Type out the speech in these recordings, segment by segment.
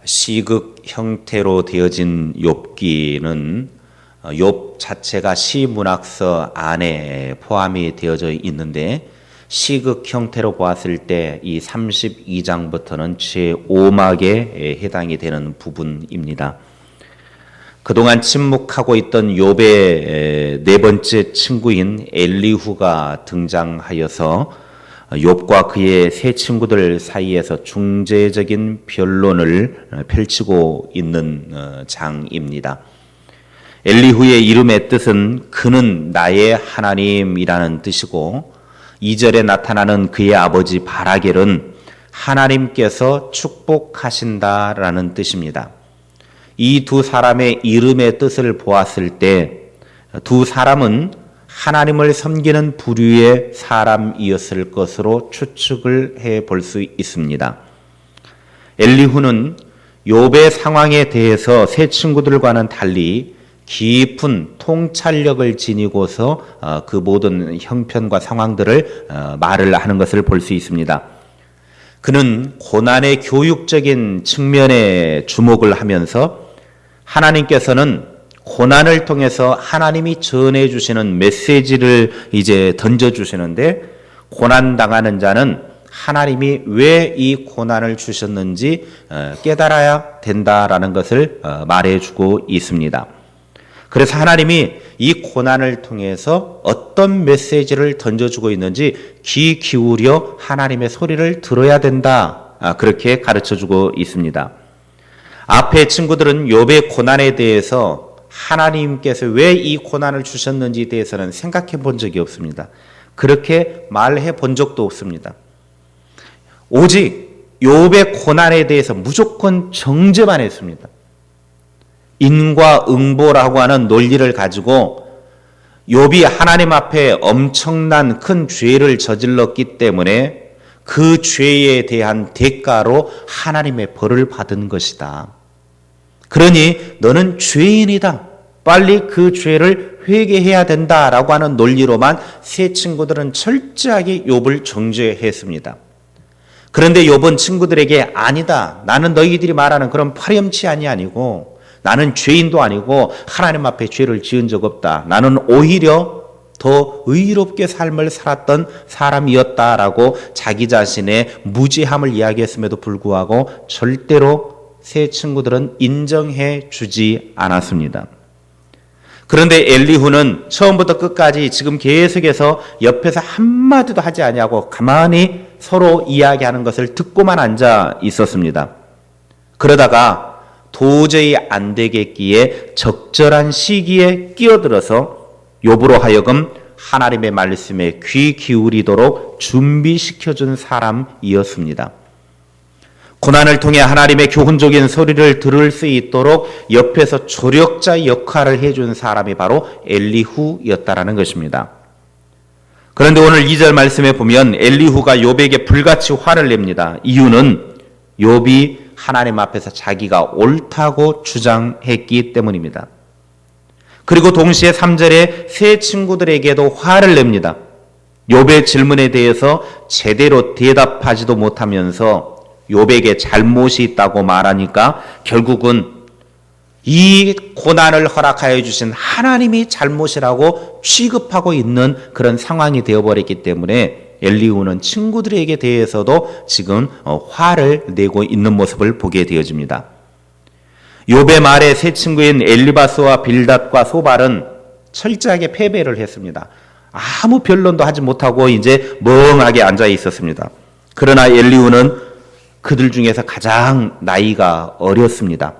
시극 형태로 되어진 욥기는 욥 자체가 시문학서 안에 포함이 되어져 있는데 시극 형태로 보았을 때 이 32장부터는 제5막에 해당이 되는 부분입니다. 그동안 침묵하고 있던 욥의 네 번째 친구인 엘리후가 등장하여서 욥과 그의 세 친구들 사이에서 중재적인 변론을 펼치고 있는 장입니다. 엘리후의 이름의 뜻은 그는 나의 하나님이라는 뜻이고 2절에 나타나는 그의 아버지 바라겔은 하나님께서 축복하신다라는 뜻입니다. 이 두 사람의 이름의 뜻을 보았을 때 두 사람은 하나님을 섬기는 부류의 사람이었을 것으로 추측을 해볼 수 있습니다. 엘리후는 욥의 상황에 대해서 세 친구들과는 달리 깊은 통찰력을 지니고서 그 모든 형편과 상황들을 말을 하는 것을 볼 수 있습니다. 그는 고난의 교육적인 측면에 주목을 하면서 하나님께서는 고난을 통해서 하나님이 전해주시는 메시지를 이제 던져주시는데 고난당하는 자는 하나님이 왜 이 고난을 주셨는지 깨달아야 된다라는 것을 말해주고 있습니다. 그래서 하나님이 이 고난을 통해서 어떤 메시지를 던져주고 있는지 귀 기울여 하나님의 소리를 들어야 된다. 그렇게 가르쳐주고 있습니다. 앞에 친구들은 욥의 고난에 대해서 하나님께서 왜 이 고난을 주셨는지에 대해서는 생각해 본 적이 없습니다. 그렇게 말해 본 적도 없습니다. 오직 욥의 고난에 대해서 무조건 정죄만 했습니다. 인과응보라고 하는 논리를 가지고 욥이 하나님 앞에 엄청난 큰 죄를 저질렀기 때문에 그 죄에 대한 대가로 하나님의 벌을 받은 것이다. 그러니 너는 죄인이다. 빨리 그 죄를 회개해야 된다라고 하는 논리로만 세 친구들은 철저하게 욥을 정죄했습니다. 그런데 욥은 친구들에게 아니다. 나는 너희들이 말하는 그런 파렴치한이 아니고 나는 죄인도 아니고 하나님 앞에 죄를 지은 적 없다. 나는 오히려 더 의롭게 삶을 살았던 사람이었다라고 자기 자신의 무지함을 이야기했음에도 불구하고 절대로 세 친구들은 인정해 주지 않았습니다. 그런데 엘리후는 처음부터 끝까지 지금 계속해서 옆에서 한마디도 하지 아니하고 가만히 서로 이야기하는 것을 듣고만 앉아 있었습니다. 그러다가 도저히 안 되겠기에 적절한 시기에 끼어들어서 욥으로 하여금 하나님의 말씀에 귀 기울이도록 준비시켜준 사람이었습니다. 고난을 통해 하나님의 교훈적인 소리를 들을 수 있도록 옆에서 조력자 역할을 해준 사람이 바로 엘리후였다라는 것입니다. 그런데 오늘 2절 말씀에 보면 엘리후가 욥에게 불같이 화를 냅니다. 이유는 욥이 하나님 앞에서 자기가 옳다고 주장했기 때문입니다. 그리고 동시에 3절에 세 친구들에게도 화를 냅니다. 욥의 질문에 대해서 제대로 대답하지도 못하면서 욥에게 잘못이 있다고 말하니까 결국은 이 고난을 허락하여 주신 하나님이 잘못이라고 취급하고 있는 그런 상황이 되어버렸기 때문에 엘리후는 친구들에게 대해서도 지금 화를 내고 있는 모습을 보게 되어집니다. 욥의 말에 세 친구인 엘리바스와 빌닷과 소발은 철저하게 패배를 했습니다. 아무 변론도 하지 못하고 이제 멍하게 앉아 있었습니다. 그러나 엘리후는 그들 중에서 가장 나이가 어렸습니다.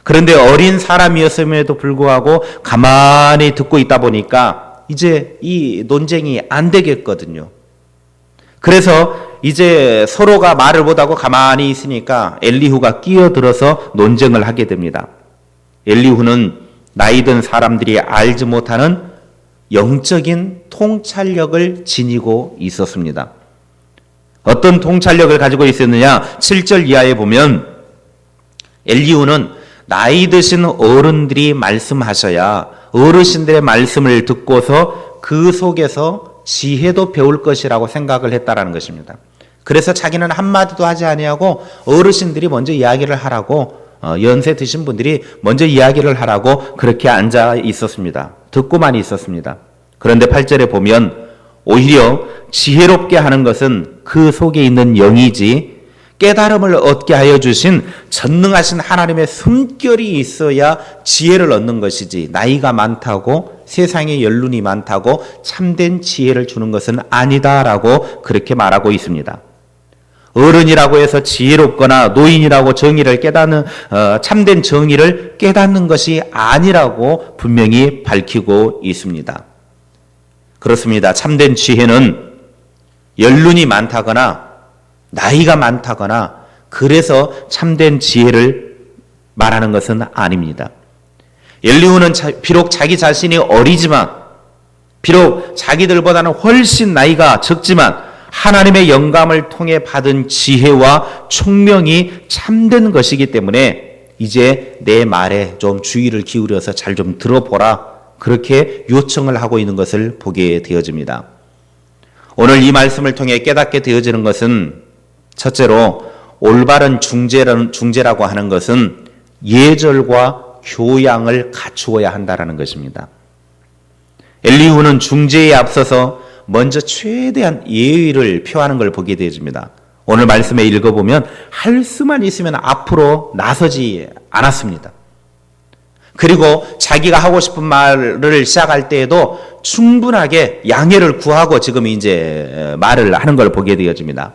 그런데 어린 사람이었음에도 불구하고 가만히 듣고 있다 보니까 이제 이 논쟁이 안 되겠거든요. 그래서 이제 서로가 말을 못하고 가만히 있으니까 엘리후가 끼어들어서 논쟁을 하게 됩니다. 엘리후는 나이 든 사람들이 알지 못하는 영적인 통찰력을 지니고 있었습니다. 어떤 통찰력을 가지고 있었느냐? 7절 이하에 보면 엘리후는 나이 드신 어른들이 말씀하셔야 어르신들의 말씀을 듣고서 그 속에서 지혜도 배울 것이라고 생각을 했다라는 것입니다. 그래서 자기는 한마디도 하지 아니하고 어르신들이 먼저 이야기를 하라고 연세 드신 분들이 먼저 이야기를 하라고 그렇게 앉아 있었습니다. 듣고만 있었습니다. 그런데 8절에 보면 오히려 지혜롭게 하는 것은 그 속에 있는 영이지 깨달음을 얻게 하여 주신 전능하신 하나님의 숨결이 있어야 지혜를 얻는 것이지 나이가 많다고 세상에 연륜이 많다고 참된 지혜를 주는 것은 아니다라고 그렇게 말하고 있습니다. 어른이라고 해서 지혜롭거나 노인이라고 정의를 깨닫는 참된 정의를 깨닫는 것이 아니라고 분명히 밝히고 있습니다. 그렇습니다. 참된 지혜는 연륜이 많다거나 나이가 많다거나 그래서 참된 지혜를 말하는 것은 아닙니다. 엘리후는 비록 자기 자신이 어리지만 비록 자기들보다는 훨씬 나이가 적지만 하나님의 영감을 통해 받은 지혜와 총명이 참된 것이기 때문에 이제 내 말에 좀 주의를 기울여서 잘 좀 들어보라 그렇게 요청을 하고 있는 것을 보게 되어집니다. 오늘 이 말씀을 통해 깨닫게 되어지는 것은 첫째로 올바른 중재라고 하는 것은 예절과 교양을 갖추어야 한다는 것입니다. 엘리후는 중재에 앞서서 먼저 최대한 예의를 표하는 걸 보게 되어집니다. 오늘 말씀에 읽어보면 할 수만 있으면 앞으로 나서지 않았습니다. 그리고 자기가 하고 싶은 말을 시작할 때에도 충분하게 양해를 구하고 지금 이제 말을 하는 걸 보게 되어집니다.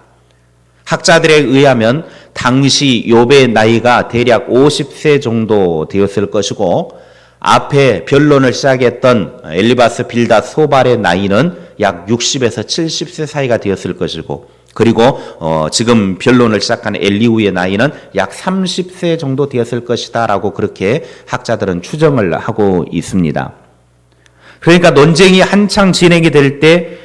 학자들에 의하면 당시 욥의 나이가 대략 50세 정도 되었을 것이고 앞에 변론을 시작했던 엘리바스 빌닷 소발의 나이는 약 60에서 70세 사이가 되었을 것이고 그리고 지금 변론을 시작한 엘리후의 나이는 약 30세 정도 되었을 것이다 라고 그렇게 학자들은 추정을 하고 있습니다. 그러니까 논쟁이 한창 진행이 될 때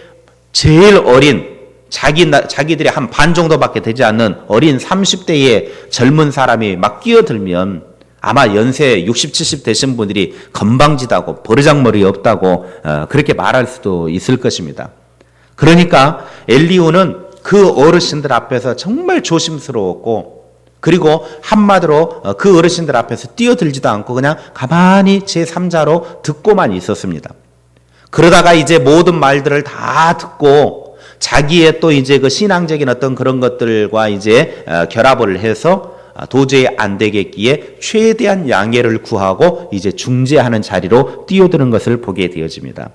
제일 어린 자기들이 한 반 정도밖에 되지 않는 어린 30대의 젊은 사람이 막 끼어들면 아마 연세 60, 70 되신 분들이 건방지다고 버르장머리 없다고 그렇게 말할 수도 있을 것입니다. 그러니까 엘리후는 그 어르신들 앞에서 정말 조심스러웠고 그리고 한마디로 그 어르신들 앞에서 뛰어들지도 않고 그냥 가만히 제3자로 듣고만 있었습니다. 그러다가 이제 모든 말들을 다 듣고 자기의 또 이제 그 신앙적인 어떤 그런 것들과 이제 결합을 해서 도저히 안 되겠기에 최대한 양해를 구하고 이제 중재하는 자리로 뛰어드는 것을 보게 되어집니다.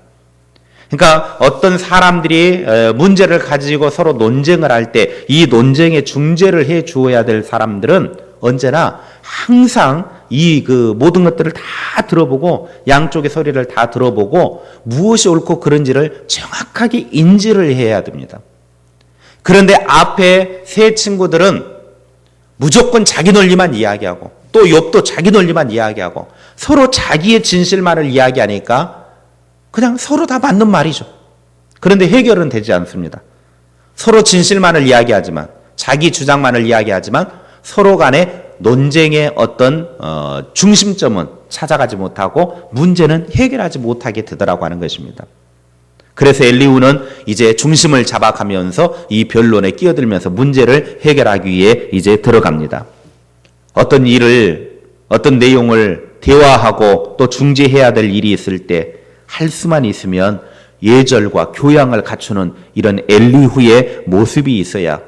그러니까 어떤 사람들이 문제를 가지고 서로 논쟁을 할 때 이 논쟁에 중재를 해 주어야 될 사람들은 언제나 항상 이 그 모든 것들을 다 들어보고 양쪽의 소리를 다 들어보고 무엇이 옳고 그른지를 정확하게 인지를 해야 됩니다. 그런데 앞에 세 친구들은 무조건 자기 논리만 이야기하고 또 욥도 자기 논리만 이야기하고 서로 자기의 진실만을 이야기하니까 그냥 서로 다 맞는 말이죠. 그런데 해결은 되지 않습니다. 서로 진실만을 이야기하지만 자기 주장만을 이야기하지만 서로 간에 논쟁의 어떤 중심점은 찾아가지 못하고 문제는 해결하지 못하게 되더라고 하는 것입니다. 그래서 엘리후는 이제 중심을 잡아가면서 이 변론에 끼어들면서 문제를 해결하기 위해 이제 들어갑니다. 어떤 일을, 어떤 내용을 대화하고 또 중재해야 될 일이 있을 때 할 수만 있으면 예절과 교양을 갖추는 이런 엘리후의 모습이 있어야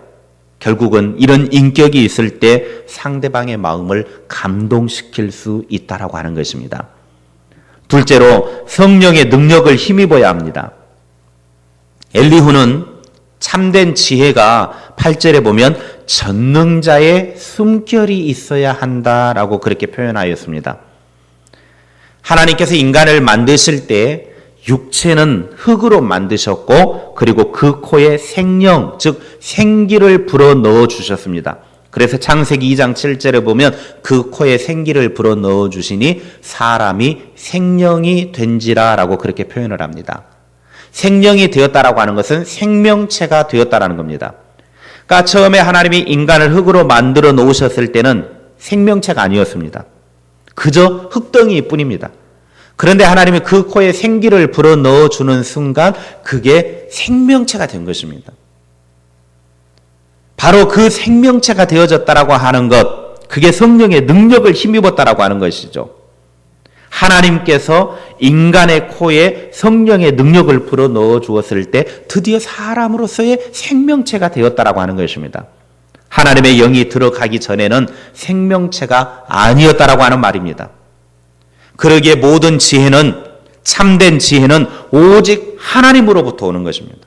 결국은 이런 인격이 있을 때 상대방의 마음을 감동시킬 수 있다라고 하는 것입니다. 둘째로 성령의 능력을 힘입어야 합니다. 엘리후는 참된 지혜가 8절에 보면 전능자의 숨결이 있어야 한다라고 그렇게 표현하였습니다. 하나님께서 인간을 만드실 때 육체는 흙으로 만드셨고 그리고 그 코에 생명, 즉 생기를 불어넣어 주셨습니다. 그래서 창세기 2장 7절에 보면 그 코에 생기를 불어넣어 주시니 사람이 생명이 된지라 라고 그렇게 표현을 합니다. 생명이 되었다라고 하는 것은 생명체가 되었다라는 겁니다. 그러니까 처음에 하나님이 인간을 흙으로 만들어 놓으셨을 때는 생명체가 아니었습니다. 그저 흙덩이 뿐입니다. 그런데 하나님이 그 코에 생기를 불어넣어 주는 순간 그게 생명체가 된 것입니다. 바로 그 생명체가 되어졌다라고 하는 것, 그게 성령의 능력을 힘입었다라고 하는 것이죠. 하나님께서 인간의 코에 성령의 능력을 불어넣어 주었을 때 드디어 사람으로서의 생명체가 되었다라고 하는 것입니다. 하나님의 영이 들어가기 전에는 생명체가 아니었다라고 하는 말입니다. 그러기에 모든 지혜는, 참된 지혜는 오직 하나님으로부터 오는 것입니다.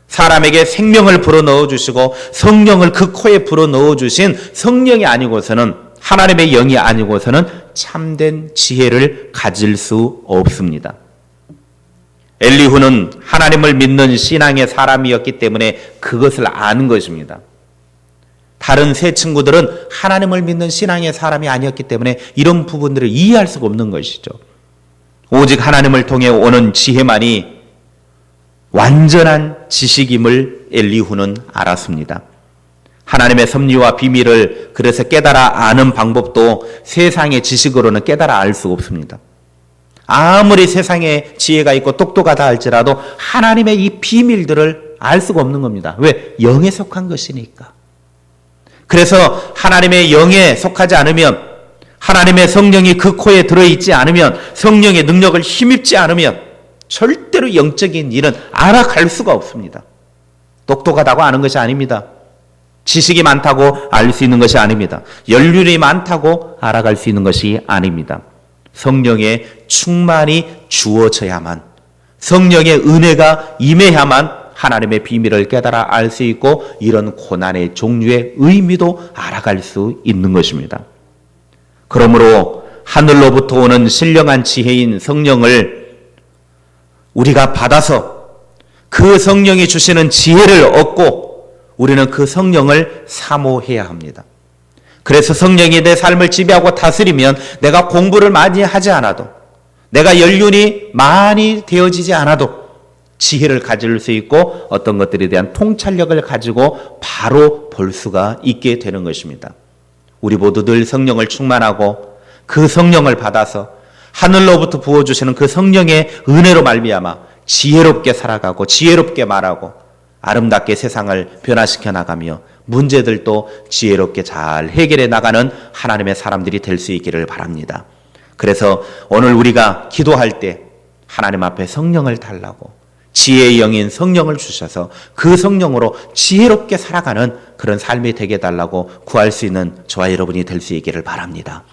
사람에게 생명을 불어넣어 주시고 성령을 그 코에 불어넣어 주신 성령이 아니고서는, 하나님의 영이 아니고서는 참된 지혜를 가질 수 없습니다. 엘리후는 하나님을 믿는 신앙의 사람이었기 때문에 그것을 아는 것입니다. 다른 세 친구들은 하나님을 믿는 신앙의 사람이 아니었기 때문에 이런 부분들을 이해할 수가 없는 것이죠. 오직 하나님을 통해 오는 지혜만이 완전한 지식임을 엘리후는 알았습니다. 하나님의 섭리와 비밀을 그래서 깨달아 아는 방법도 세상의 지식으로는 깨달아 알 수 없습니다. 아무리 세상에 지혜가 있고 똑똑하다 할지라도 하나님의 이 비밀들을 알 수가 없는 겁니다. 왜? 영에 속한 것이니까. 그래서 하나님의 영에 속하지 않으면, 하나님의 성령이 그 코에 들어있지 않으면, 성령의 능력을 힘입지 않으면 절대로 영적인 일은 알아갈 수가 없습니다. 똑똑하다고 아는 것이 아닙니다. 지식이 많다고 알 수 있는 것이 아닙니다. 연륜이 많다고 알아갈 수 있는 것이 아닙니다. 성령의 충만이 주어져야만, 성령의 은혜가 임해야만 하나님의 비밀을 깨달아 알 수 있고 이런 고난의 종류의 의미도 알아갈 수 있는 것입니다. 그러므로 하늘로부터 오는 신령한 지혜인 성령을 우리가 받아서 그 성령이 주시는 지혜를 얻고 우리는 그 성령을 사모해야 합니다. 그래서 성령이 내 삶을 지배하고 다스리면 내가 공부를 많이 하지 않아도, 내가 연륜이 많이 되어지지 않아도 지혜를 가질 수 있고 어떤 것들에 대한 통찰력을 가지고 바로 볼 수가 있게 되는 것입니다. 우리 모두 늘 성령을 충만하고 그 성령을 받아서 하늘로부터 부어주시는 그 성령의 은혜로 말미암아 지혜롭게 살아가고 지혜롭게 말하고 아름답게 세상을 변화시켜 나가며 문제들도 지혜롭게 잘 해결해 나가는 하나님의 사람들이 될 수 있기를 바랍니다. 그래서 오늘 우리가 기도할 때 하나님 앞에 성령을 달라고, 지혜의 영인 성령을 주셔서 그 성령으로 지혜롭게 살아가는 그런 삶이 되게 해달라고 구할 수 있는 저와 여러분이 될 수 있기를 바랍니다.